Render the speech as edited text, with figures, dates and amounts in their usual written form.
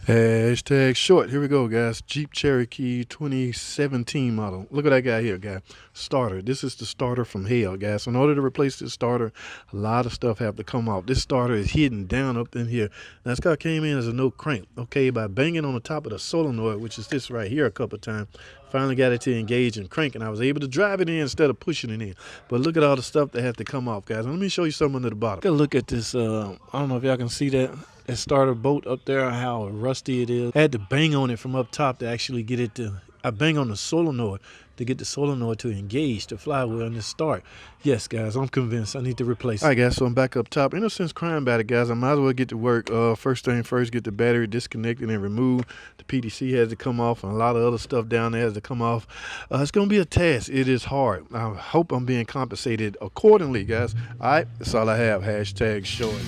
Hashtag short. Here we go, guys. Jeep Cherokee 2017 model. Look at that guy here, guy. Starter. This is the starter from hell, guys. In order to replace this starter, a lot of stuff have to come off. This starter is hidden down up in here. Now, this car came in as a no crank, okay, by banging on the top of the solenoid, which is this right here a couple of times. Finally got it to engage and crank, and I was able to drive it in instead of pushing it in. But look at all the stuff that had to come off, guys. Let me show you something under the bottom. Take a look at this. I don't know if y'all can see that. That starter bolt up there, how rusty it is. I had to bang on it from up top to actually get it to, I bang on the solenoid to get the solenoid to engage the flywheel and to start. Yes, guys, I'm convinced I need to replace it. All right, guys, so I'm back up top. Ain't no sense crying about it, guys. I might as well get to work. First thing first, get the battery disconnected and removed. The PDC has to come off, and a lot of other stuff down there has to come off. It's going to be a task. It is hard. I hope I'm being compensated accordingly, guys. All right, that's all I have. Hashtag short.